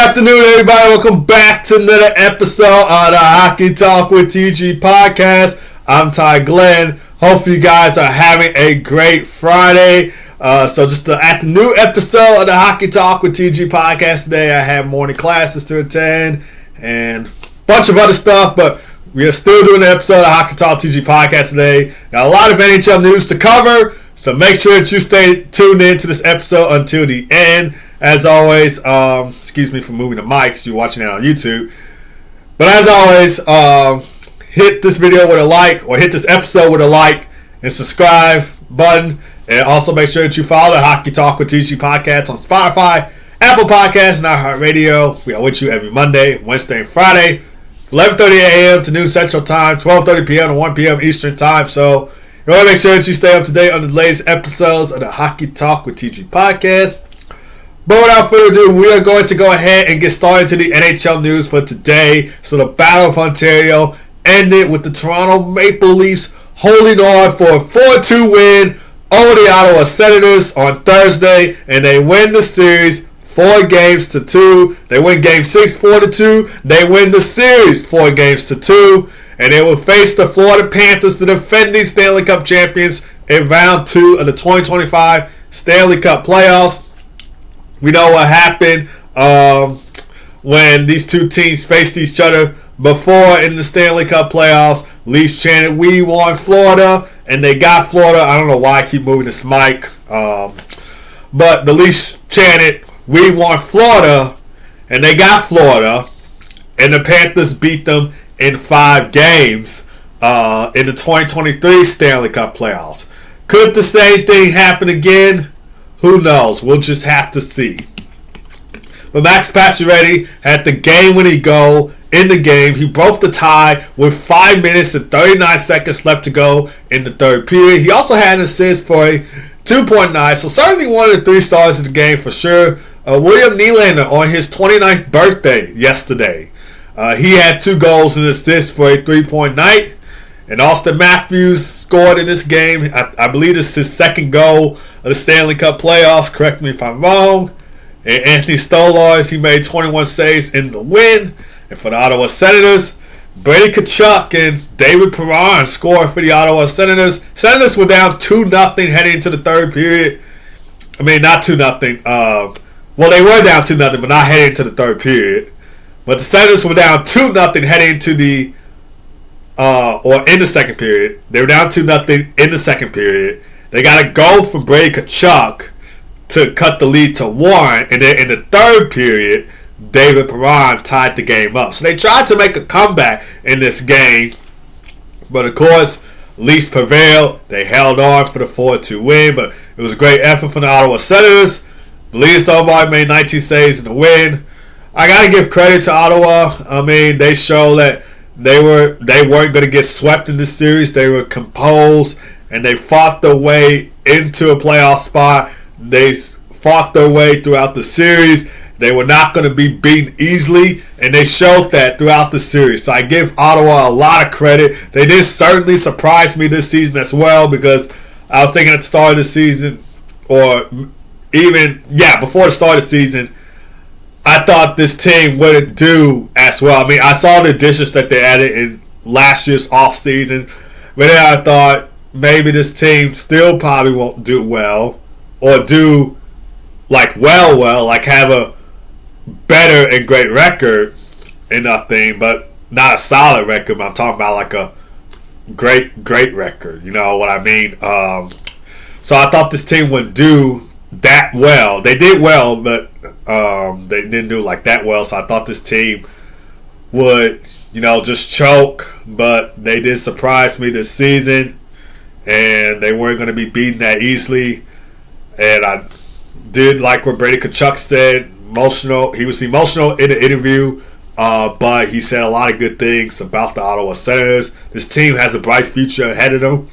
afternoon, everybody. Welcome back to another episode of the Hockey Talk with TG podcast. I'm Ty Glenn. Hope you guys are having a great Friday. So just at the new episode of the Hockey Talk with TG podcast today, I have morning classes to attend and a bunch of other stuff, but we are still doing the episode of Hockey Talk TG podcast today. Got a lot of NHL news to cover, so make sure that you stay tuned in to this episode until the end. As always, excuse me for moving the mic because you're watching it on YouTube. But as always, hit this video with a like, or hit this episode with a like and subscribe button. And also make sure that you follow the Hockey Talk with TG podcast on Spotify, Apple Podcasts, and iHeartRadio. We are with you every Monday, Wednesday, and Friday, 11:30 a.m. to noon Central Time, 12:30 p.m. to 1 p.m. Eastern Time. So you want to make sure that you stay up to date on the latest episodes of the Hockey Talk with TG podcast. But without further ado, we are going to go ahead and get started to the NHL news for today. So the Battle of Ontario ended with the Toronto Maple Leafs holding on for a 4-2 win over the Ottawa Senators on Thursday, and they win the series 4-2. They win Game 6 4-2. They win the series 4-2, and they will face the Florida Panthers, the defending Stanley Cup champions, in Round 2 of the 2025 Stanley Cup Playoffs. We know what happened when these two teams faced each other before in the Stanley Cup playoffs. Leafs chanted, "We want Florida," and they got Florida. I don't know why I keep moving this mic. But the Leafs chanted, "We want Florida," and they got Florida. And the Panthers beat them in 5 games in the 2023 Stanley Cup playoffs. Could the same thing happen again? Who knows? We'll just have to see. But Max Pacioretty had the game-winning goal in the game. He broke the tie with 5 minutes and 39 seconds left to go in the third period. He also had an assist for a 2-point night, so certainly one of the 3 stars of the game for sure. William Nylander on his 29th birthday yesterday. He had 2 goals and assists for a 3-point night. And Austin Matthews scored in this game. I believe it's his second goal of the Stanley Cup playoffs. Correct me if I'm wrong. And Anthony Stolarz, he made 21 saves in the win. And for the Ottawa Senators, Brady Tkachuk and David Perron scored for the Ottawa Senators. Senators were down 2-0 heading into the third period. I mean, not 2-0. Well, they were down 2-0, but not heading into the third period. But the Senators were down 2-0 heading into the or in the second period. They were down 2-0 in the second period. They got a goal from Brady Tkachuk to cut the lead to 1. And then in the third period, David Perron tied the game up. So they tried to make a comeback in this game. But of course, Leafs prevailed. They held on for the 4-2 win. But it was a great effort from the Ottawa Senators. Linus Ullmark made 19 saves in the win. I got to give credit to Ottawa. I mean, they showed that they weren't going to get swept in this series. They were composed, and they fought their way into a playoff spot. They fought their way throughout the series. They were not going to be beaten easily, and they showed that throughout the series. So I give Ottawa a lot of credit. They did certainly surprise me this season as well, because I was thinking at the start of the season, or even, before the start of the season, I thought this team wouldn't do as well. I mean, I saw the additions that they added in last year's offseason, but then I thought maybe this team still probably won't do well, or do like like have a better and great record in nothing, but not a solid record. But I'm talking about like a great record. You know what I mean? So I thought this team would do that well. They did well, but they didn't do like that well. So I thought this team would, just choke. But they did surprise me this season, and they weren't going to be beaten that easily. And I did like what Brady Tkachuk said. Emotional. He was emotional in the interview, but he said a lot of good things about the Ottawa Senators. This team has a bright future ahead of them,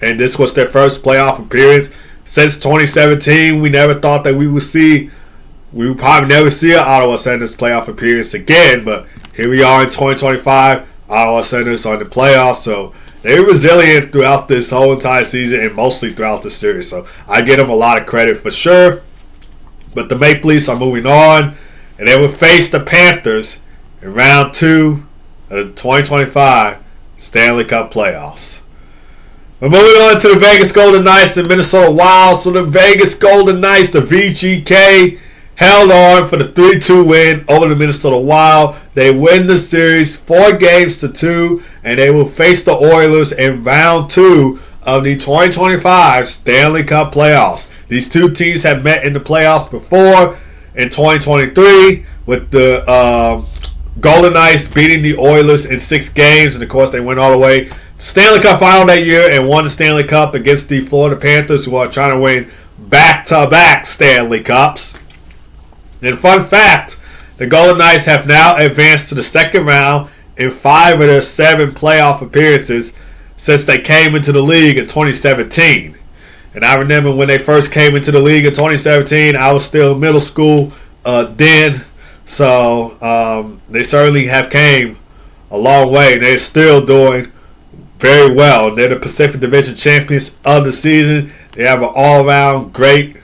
and this was their first playoff appearance since 2017. We never thought that we would probably never see an Ottawa Senators playoff appearance again, but here we are in 2025. Ottawa Senators are in the playoffs, so they were resilient throughout this whole entire season and mostly throughout the series. So I give them a lot of credit for sure. But the Maple Leafs are moving on. and they will face the Panthers in round 2 of the 2025 Stanley Cup Playoffs. We're moving on to the Vegas Golden Knights and Minnesota Wild. So the Vegas Golden Knights, the VGK, held on for the 3-2 win over the Minnesota Wild. They win the series 4-2, and they will face the Oilers in round 2 of the 2025 Stanley Cup Playoffs. These two teams have met in the playoffs before in 2023 with the Golden Knights beating the Oilers in 6 games, and of course they went all the way to the Stanley Cup final that year and won the Stanley Cup against the Florida Panthers, who are trying to win back-to-back Stanley Cups. And fun fact, the Golden Knights have now advanced to the second round in 5 of their 7 playoff appearances since they came into the league in 2017. And I remember when they first came into the league in 2017, I was still in middle school then. So they certainly have came a long way. They're still doing very well. They're the Pacific Division champions of the season. They have an all-around great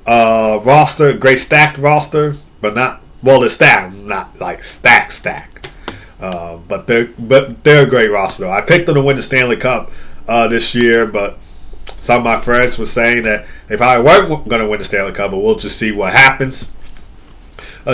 roster, great stacked roster, but not, well, they're stacked, not like stack. But they're a great roster. I picked them to win the Stanley Cup this year, but some of my friends were saying that they probably weren't going to win the Stanley Cup, but we'll just see what happens.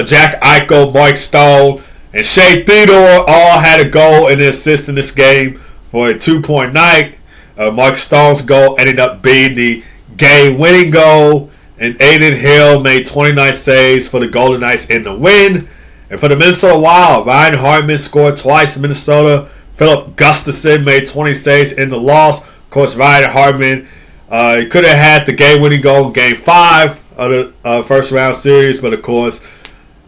Jack Eichel, Mike Stone, and Shea Theodore all had a goal and an assist in this game for a 2-point night. Mike Stone's goal ended up being the game-winning goal, and Aiden Hill made 29 saves for the Golden Knights in the win. And for the Minnesota Wild, Ryan Hartman scored twice in Minnesota. Philip Gustafson made 20 saves in the loss. Of course, Ryan Hartman he could have had the game-winning goal in Game 5 of the first-round series, but of course,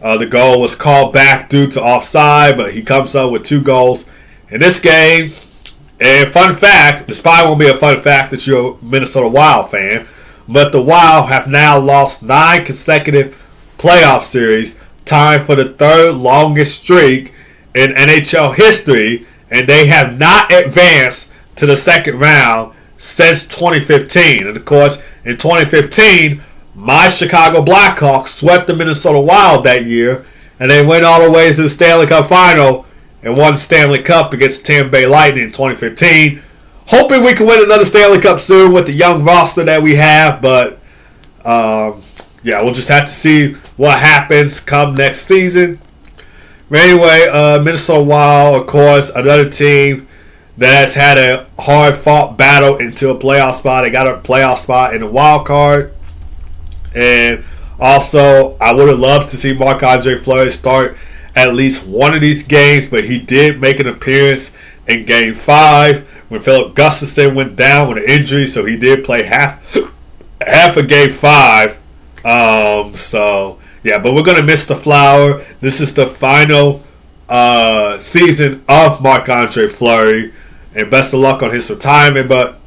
the goal was called back due to offside, but he comes up with 2 goals in this game. And fun fact, this probably won't be a fun fact that you're a Minnesota Wild fan, but the Wild have now lost 9 consecutive playoff series, tying for the 3rd longest streak in NHL history, and they have not advanced to the second round since 2015. And of course, in 2015, my Chicago Blackhawks swept the Minnesota Wild that year, and they went all the way to the Stanley Cup final and won the Stanley Cup against the Tampa Bay Lightning in 2015. Hoping we can win another Stanley Cup soon with the young roster that we have, but yeah, we'll just have to see what happens come next season. But anyway, Minnesota Wild, of course, another team that's had a hard-fought battle into a playoff spot. They got a playoff spot in the wild card. And also, I would have loved to see Marc-Andre Fleury start at least one of these games, but he did make an appearance in Game 5 when Philip Gustafson went down with an injury, so he did play half of Game 5. So, yeah, but we're going to miss the Flower. This is the final season of Marc-Andre Fleury, and best of luck on his retirement. But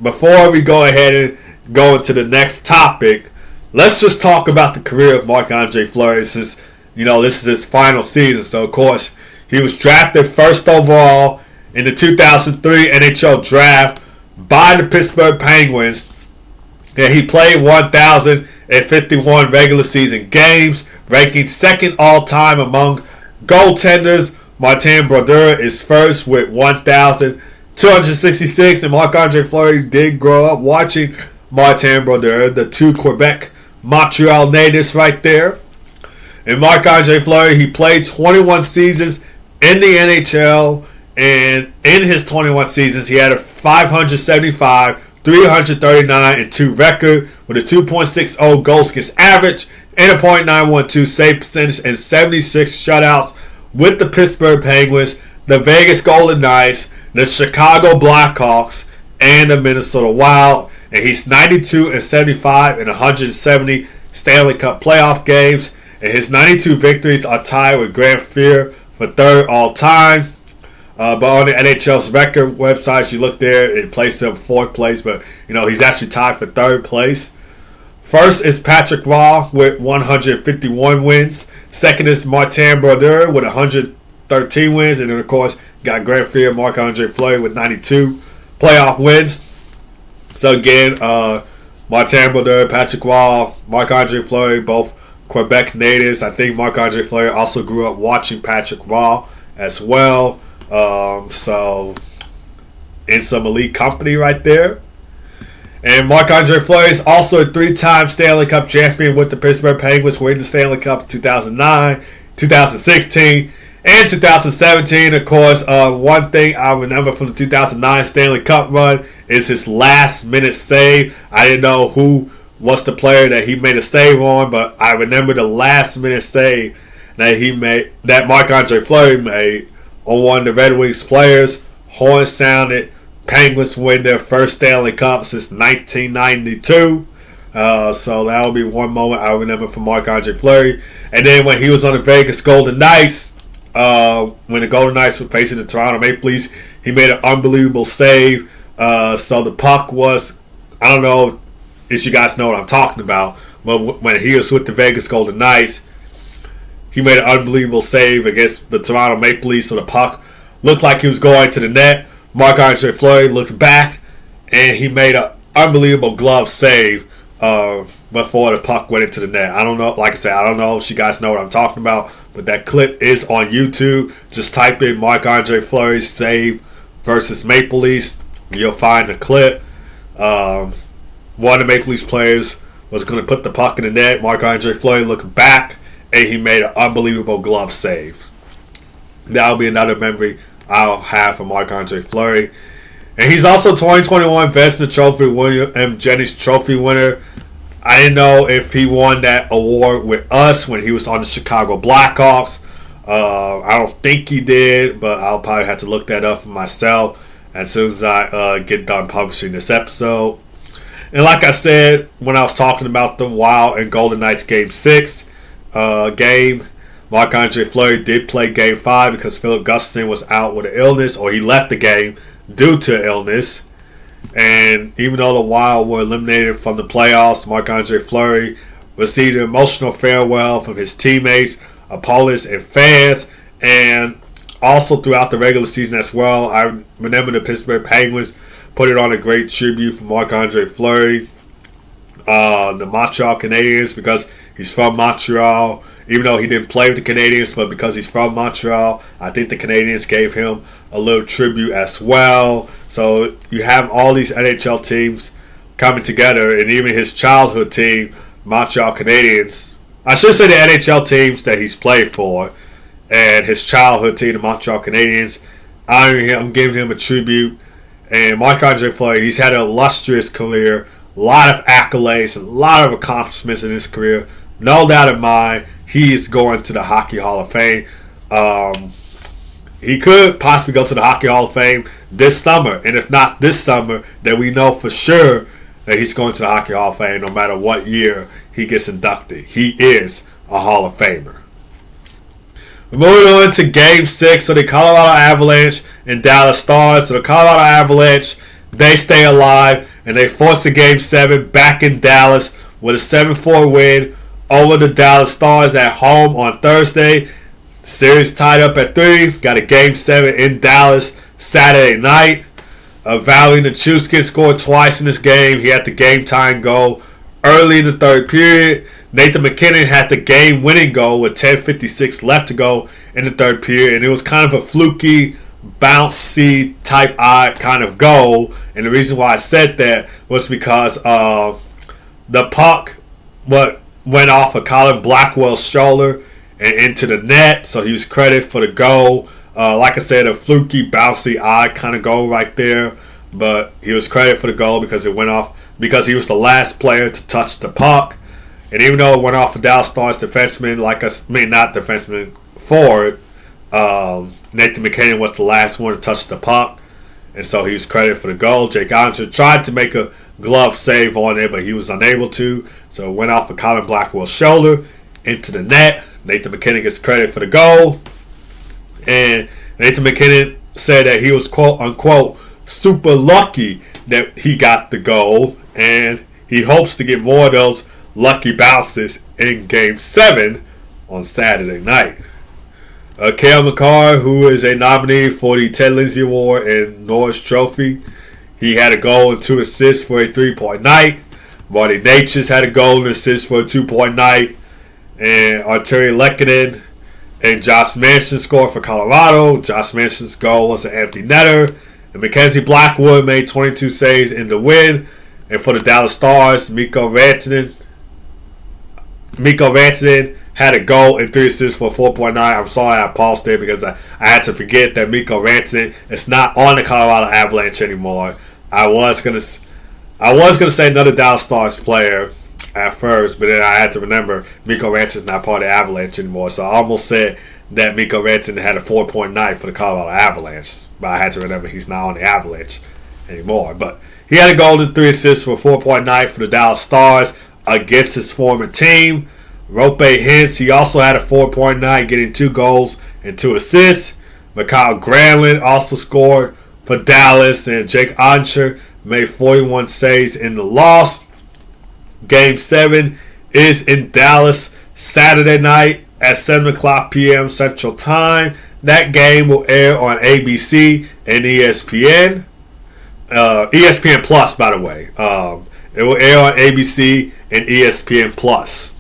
before we go ahead and go into the next topic, let's just talk about the career of Marc-Andre Fleury, since, you know, this is his final season. So, of course, he was drafted first overall in the 2003 NHL draft by the Pittsburgh Penguins. And he played 1,051 regular season games, ranking second all-time among goaltenders. Martin Brodeur is first with 1,266, and Marc-Andre Fleury did grow up watching Martin Brodeur, the 2 Quebec Montreal natives right there. And Marc-Andre Fleury, he played 21 seasons in the NHL, and in his 21 seasons, he had a 575, 339, and 2 record with a 2.60 goals against average and a .912 save percentage and 76 shutouts with the Pittsburgh Penguins, the Vegas Golden Knights, the Chicago Blackhawks, and the Minnesota Wild. And he's 92-75 in 170 Stanley Cup playoff games. And his 92 victories are tied with Grant Fuhr for 3rd all-time. But on the NHL's record website, you look there, it places him 4th place. But, you know, he's actually tied for 3rd place. First is Patrick Roy with 151 wins. Second is Martin Brodeur with 113 wins. And then, of course, you got Grant Fuhr, Marc-Andre Fleury with 92 playoff wins. So, again, Martin Brodeur, Patrick Roy, Marc-Andre Fleury, both Quebec natives. I think Marc-Andre Fleury also grew up watching Patrick Roy as well. So in some elite company right there. And Marc-Andre Fleury is also a 3-time Stanley Cup champion with the Pittsburgh Penguins, winning the Stanley Cup in 2009, 2016, and 2017. Of course, one thing I remember from the 2009 Stanley Cup run is his last-minute save. I didn't know who was the player that he made a save on, but I remember the last-minute save that he made, that Marc-Andre Fleury made on one of the Red Wings players. Horn sounded. Penguins win their first Stanley Cup since 1992. So that will be one moment I remember from Marc-Andre Fleury. And then when he was on the Vegas Golden Knights, when the Golden Knights were facing the Toronto Maple Leafs, he made an unbelievable save. So the puck was, I don't know if you guys know what I'm talking about, but when he was with the Vegas Golden Knights, he made an unbelievable save against the Toronto Maple Leafs. So the puck looked like he was going to the net. Marc-Andre Fleury looked back, and he made an unbelievable glove save before the puck went into the net. I don't know, like I said, I don't know if you guys know what I'm talking about, but that clip is on YouTube. Just type in Marc-Andre Fleury save versus Maple Leafs. You'll find the clip. One of the Maple Leafs players was going to put the puck in the net. Marc-Andre Fleury looked back, and he made an unbelievable glove save. That'll be another memory I'll have for Marc-Andre Fleury. And he's also 2021 Vezina Trophy winner, M. Jennings Trophy winner. I didn't know if he won that award with us when he was on the Chicago Blackhawks. I don't think he did, but I'll probably have to look that up for myself as soon as I get done publishing this episode. And like I said, when I was talking about the Wild and Golden Knights Game 6 game, Marc-Andre Fleury did play Game 5 because Philip Gustafson was out with an illness, or he left the game due to illness. And even though the Wild were eliminated from the playoffs, Marc-Andre Fleury received an emotional farewell from his teammates, opponents, and fans. And also throughout the regular season as well, I remember the Pittsburgh Penguins put it on a great tribute for Marc-Andre Fleury. The Montreal Canadiens, because he's from Montreal, even though he didn't play with the Canadiens, but because he's from Montreal, I think the Canadiens gave him a little tribute as well. So you have all these NHL teams coming together, and even his childhood team, Montreal Canadiens. I should say the NHL teams that he's played for, and his childhood team, the Montreal Canadiens, honoring him, giving him a tribute. And Marc-Andre Fleury, he's had an illustrious career, a lot of accolades, a lot of accomplishments in his career. No doubt in mind, he is going to the Hockey Hall of Fame. He could possibly go to the Hockey Hall of Fame this summer. And if not this summer, then we know for sure that he's going to the Hockey Hall of Fame no matter what year he gets inducted. He is a Hall of Famer. Moving on to Game 6 of the Colorado Avalanche and Dallas Stars. So the Colorado Avalanche, they stay alive, and they force the Game 7 back in Dallas with a 7-4 win over the Dallas Stars at home on Thursday. The series tied up at 3. Got a Game 7 in Dallas Saturday night. Valeri Nichushkin scored twice in this game. He had the game-tying goal early in the third period. Nathan MacKinnon had the game-winning goal with 10:56 left to go in the third period. And it was kind of a fluky, bouncy type odd kind of goal. And the reason why I said that was because the puck went off of Colin Blackwell's shoulder and into the net. So he was credited for the goal. Like I said, a fluky, bouncy, odd kind of goal right there. But he was credited for the goal because it went off, because he was the last player to touch the puck. And even though it went off of Dallas Stars defenseman, not defenseman, forward, Nathan MacKinnon was the last one to touch the puck. And so he was credited for the goal. Jake Armstrong tried to make a glove save on it, but he was unable to. So it went off of Colin Blackwell's shoulder into the net. Nathan MacKinnon gets credit for the goal. And Nathan MacKinnon said that he was, quote unquote, super lucky that he got the goal. And he hopes to get more of those lucky bounces in Game 7 on Saturday night. Cale Makar, who is a nominee for the Ted Lindsay Award and Norris Trophy, he had a goal and 2 assists for a 3-point night. Marty Natchez had a goal and assist for a 2-point night. And Arturi Lehkonen and Josh Manson scored for Colorado. Josh Manson's goal was an empty netter. And Mackenzie Blackwood made 22 saves in the win. And for the Dallas Stars, Mikko Rantanen had a goal and 3 assists for 4.9. I'm sorry I paused there because I had to forget that Mikko Rantanen is not on the Colorado Avalanche anymore. I was gonna say another Dallas Stars player at first, but then I had to remember Mikko Rantanen is not part of the Avalanche anymore. So I almost said that Mikko Rantanen had a 4.9 for the Colorado Avalanche, but I had to remember he's not on the Avalanche anymore. But he had a goal and 3 assists for 4.9 for the Dallas Stars against his former team. Rope Hintz, he also had a 4.9, getting 2 goals and 2 assists. Mikhail Granlund also scored for Dallas, and Jake Oncher made 41 saves in the loss. Game 7 is in Dallas Saturday night at 7 o'clock p.m. Central Time. That game will air on ABC and ESPN. ESPN Plus, by the way. It will air on ABC and ESPN Plus.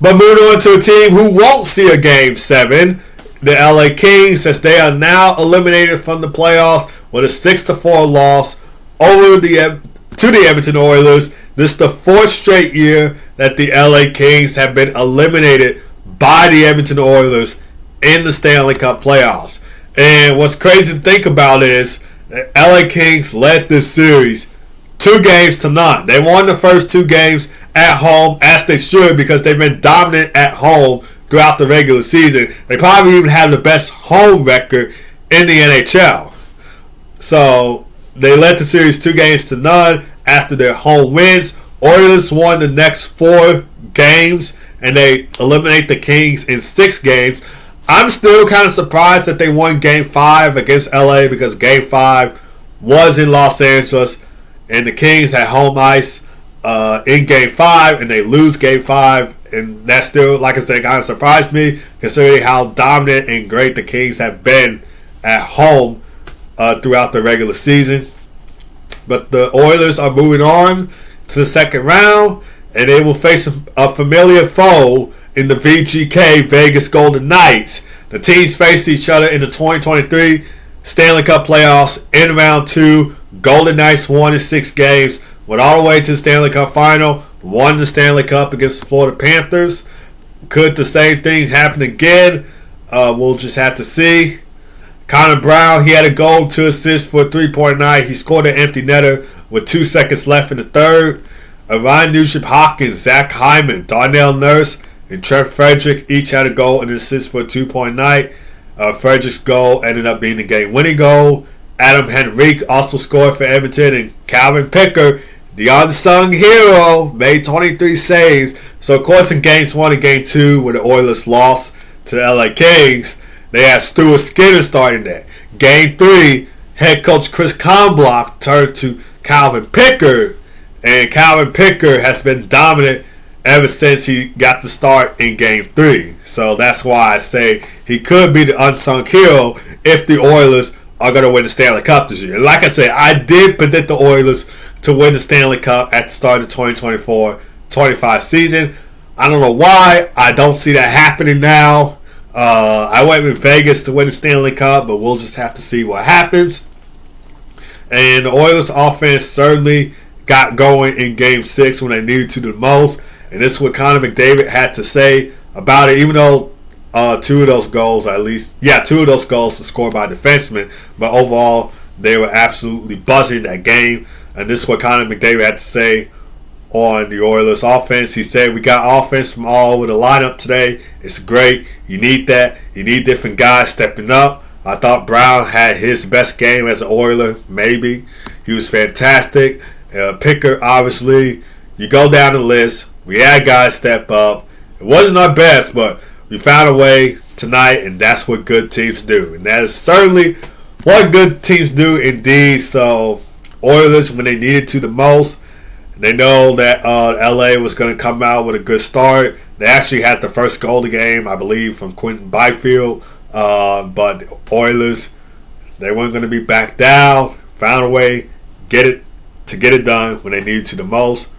But moving on to a team who won't see a Game 7, the LA Kings, as they are now eliminated from the playoffs with a 6-4 loss over to the Edmonton Oilers. This is the 4th straight year that the LA Kings have been eliminated by the Edmonton Oilers in the Stanley Cup playoffs. And what's crazy to think about is the LA Kings led this series 2-0. They won the first 2 games at home, as they should, because they've been dominant at home throughout the regular season. They probably even have the best home record in the NHL. So they led the series 2-0 after their home wins. Oilers won the next 4 games, and they eliminate the Kings in 6 games. I'm still kind of surprised that they won Game 5 against LA, because Game 5 was in Los Angeles, and the Kings had home ice in Game 5, and they lose Game 5. And that still, like I said, kind of surprised me, considering how dominant and great the Kings have been at home throughout the regular season. But the Oilers are moving on to the second round, and they will face a familiar foe in the VGK Vegas Golden Knights. The teams faced each other in the 2023 Stanley Cup playoffs in round 2. Golden Knights won in 6 games, went all the way to the Stanley Cup final, won the Stanley Cup against the Florida Panthers. Could the same thing happen again? We'll just have to see. Connor Brown, he had a goal, 2 assists for 3.9. He scored an empty netter with 2 seconds left in the third. Ryan Nugent-Hopkins, Zach Hyman, Darnell Nurse, and Trent Frederick each had a goal and an assist for 2.9. Frederick's goal ended up being the game-winning goal. Adam Henrique also scored for Edmonton, and Calvin Picker, the unsung hero, made 23 saves. So, of course, in Games 1 and Game 2, where the Oilers lost to the LA Kings, they had Stuart Skinner starting that. Game 3, head coach Chris Konblock turned to Calvin Picker, and Calvin Picker has been dominant ever since he got the start in Game 3. So that's why I say he could be the unsung hero if the Oilers are going to win the Stanley Cup this year. And like I said, I did predict the Oilers to win the Stanley Cup at the start of the 2024-25 season. I don't know why. I don't see that happening now. I went with Vegas to win the Stanley Cup, but we'll just have to see what happens. And the Oilers offense certainly got going in Game 6 when they needed to the most. And this is what Connor McDavid had to say about it, even though 2 of those goals were scored by defensemen. But overall, they were absolutely buzzing that game. And this is what Connor McDavid had to say on the Oilers offense. He said, "We got offense from all over the lineup today. It's great. You need that. You need different guys stepping up. I thought Brown had his best game as an Oiler, maybe. He was fantastic. Picker, obviously. You go down the list. We had guys step up. It wasn't our best, but we found a way tonight, and that's what good teams do. And that is certainly what good teams do indeed. So, Oilers, when they needed to the most, they know that LA was going to come out with a good start. They actually had the first goal of the game, I believe, from Quentin Byfield. But the Oilers, they weren't going to be back down. Found a way to get it done when they needed to the most.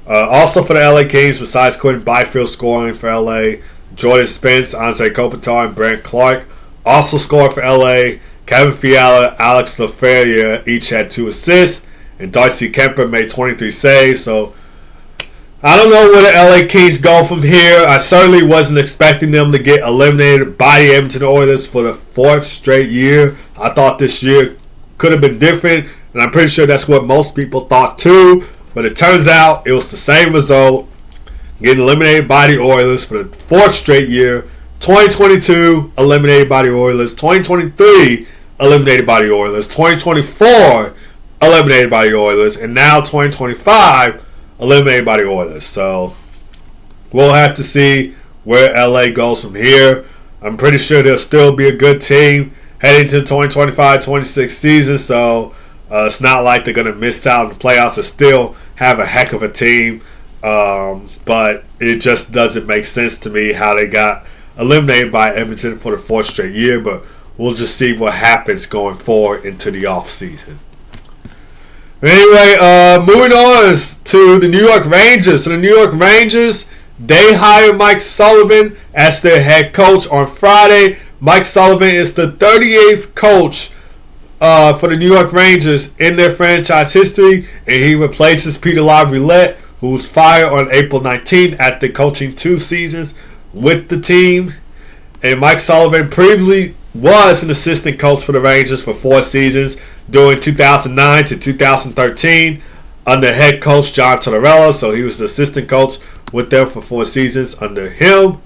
Also for the LA Kings, besides Quentin Byfield scoring for LA, Jordan Spence, Anze Kopitar, and Brant Clark also scored for LA. Kevin Fiala, Alex Laferriere each had 2 assists, and Darcy Kemper made 23 saves. So I don't know where the LA Kings go from here. I certainly wasn't expecting them to get eliminated by the Edmonton Oilers for the 4th straight year. I thought this year could have been different, and I'm pretty sure that's what most people thought too. But it turns out it was the same result, getting eliminated by the Oilers for the 4th straight year. 2022 eliminated by the Oilers. 2023 eliminated by the Oilers. 2024 eliminated by the Oilers. And now 2025 eliminated by the Oilers. So we'll have to see where LA goes from here. I'm pretty sure they'll still be a good team heading to the 2025-26 season. So it's not like they're going to miss out on the playoffs. They still have a heck of a team. But it just doesn't make sense to me how they got eliminated by Edmonton for the 4th straight year. But we'll just see what happens going forward into the offseason. Anyway, moving on to the New York Rangers. So the New York Rangers, they hired Mike Sullivan as their head coach on Friday. Mike Sullivan is the 38th coach for the New York Rangers in their franchise history, and he replaces Peter Laviolette, who was fired on April 19th after coaching 2 seasons with the team. And Mike Sullivan previously was an assistant coach for the Rangers for 4 seasons during 2009 to 2013 under head coach John Tortorella. So he was the assistant coach with them for 4 seasons under him.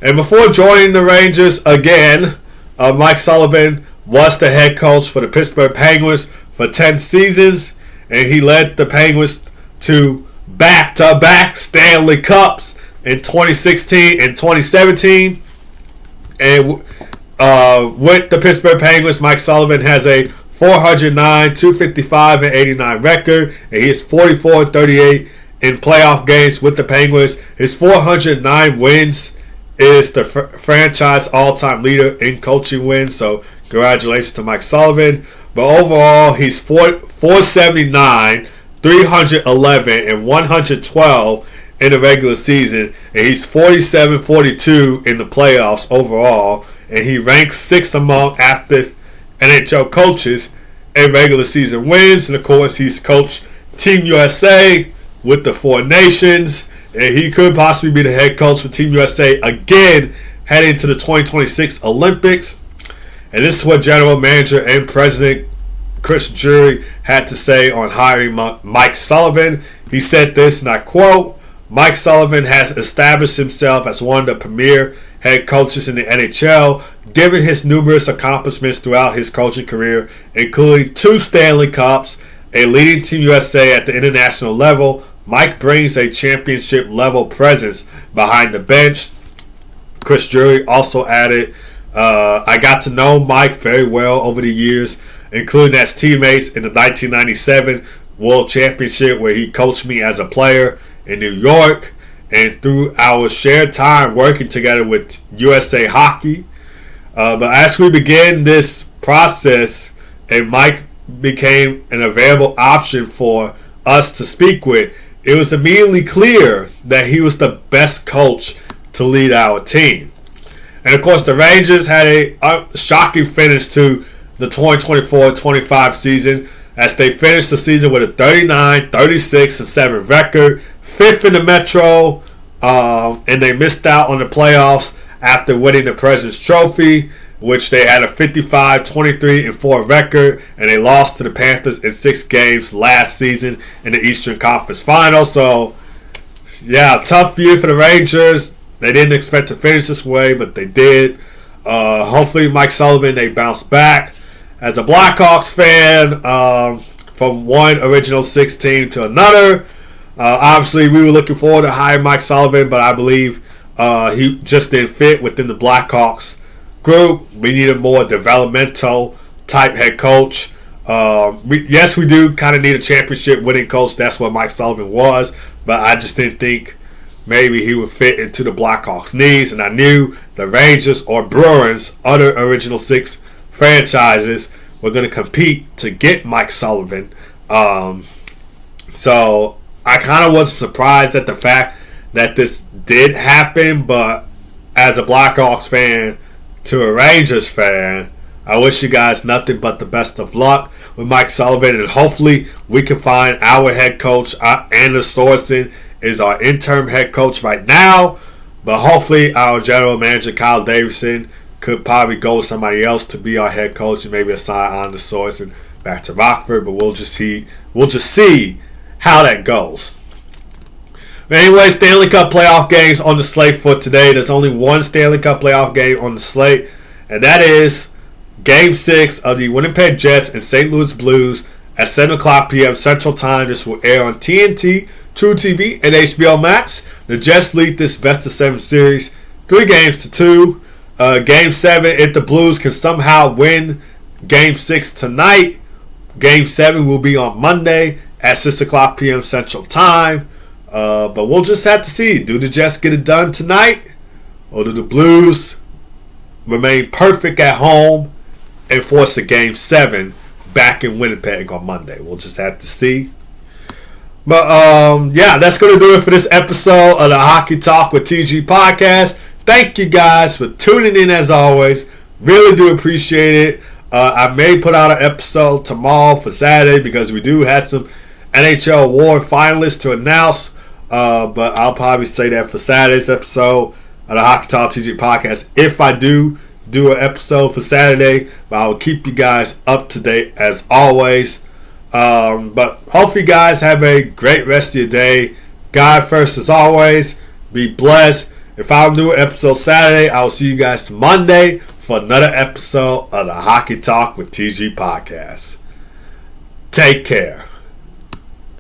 And before joining the Rangers again, Mike Sullivan was the head coach for the Pittsburgh Penguins for 10 seasons, and he led the Penguins to back-to-back Stanley Cups in 2016 and 2017. And with the Pittsburgh Penguins, Mike Sullivan has a 409, 255, and 89 record, and he is 44 and 38 in playoff games with the Penguins. His 409 wins is the franchise all-time leader in coaching wins, so congratulations to Mike Sullivan. But overall, he's 479, 311, and 112 in the regular season, and he's 47-42 in the playoffs overall, and he ranks 6th among active NHL coaches in regular season wins. And of course, he's coached Team USA with the 4 Nations, and he could possibly be the head coach for Team USA again heading to the 2026 Olympics. And this is what General Manager and President Chris Drury had to say on hiring Mike Sullivan. He said this, and I quote, "Mike Sullivan has established himself as one of the premier head coaches in the NHL, given his numerous accomplishments throughout his coaching career, including 2 Stanley Cups, a leading Team USA at the international level. Mike brings a championship-level presence behind the bench." Chris Drury also added, "I got to know Mike very well over the years, including as teammates in the 1997 World Championship, where he coached me as a player in New York, and through our shared time working together with USA Hockey. But as we began this process and Mike became an available option for us to speak with, it was immediately clear that he was the best coach to lead our team." And of course, the Rangers had a shocking finish to the 2024-25 season as they finished the season with a 39, 36, and 7 record, 5th in the Metro, and they missed out on the playoffs after winning the President's Trophy, which they had a 55, 23, and 4 record, and they lost to the Panthers in 6 games last season in the Eastern Conference Finals. So, yeah, tough year for the Rangers. They didn't expect to finish this way, but they did. Hopefully, Mike Sullivan, they bounce back. As a Blackhawks fan, from one original 6 team to another, obviously we were looking forward to hiring Mike Sullivan, but I believe he just didn't fit within the Blackhawks group. We need a more developmental type head coach. Yes, we do kind of need a championship winning coach. That's what Mike Sullivan was, but I just didn't think maybe he would fit into the Blackhawks' needs. And I knew the Rangers or Bruins, other original 6 franchises, were going to compete to get Mike Sullivan. So I kind of was surprised at the fact that this did happen, but as a Blackhawks fan to a Rangers fan, I wish you guys nothing but the best of luck with Mike Sullivan, and hopefully we can find our head coach. Anders Sorensen is our interim head coach right now, but hopefully our general manager Kyle Davidson could probably go with somebody else to be our head coach and maybe assign Anders Sorensen back to Rockford. But we'll just see how that goes. But anyway, Stanley Cup Playoff Games on the slate for today. There's only one Stanley Cup Playoff game on the slate, and that is Game 6 of the Winnipeg Jets and St. Louis Blues at 7 o'clock p.m. Central Time. This will air on TNT, True TV, and HBO Max. The Jets lead this best-of-7 series 3-2. Game 7, if the Blues can somehow win Game 6 tonight, Game 7 will be on Monday at 6 o'clock p.m. Central Time. But we'll just have to see. Do the Jets get it done tonight? Or do the Blues remain perfect at home and force a Game 7 back in Winnipeg on Monday? We'll just have to see. But, yeah, that's going to do it for this episode of the Hockey Talk with TG podcast. Thank you guys for tuning in as always. Really do appreciate it. I may put out an episode tomorrow for Saturday because we do have some NHL award finalists to announce. But I'll probably say that for Saturday's episode of the Hockey Talk TG podcast if I do an episode for Saturday. But I will keep you guys up to date as always. But hope you guys have a great rest of your day. God first as always. Be blessed. If I don't do an episode Saturday, I will see you guys Monday for another episode of the Hockey Talk with TG podcast. Take care.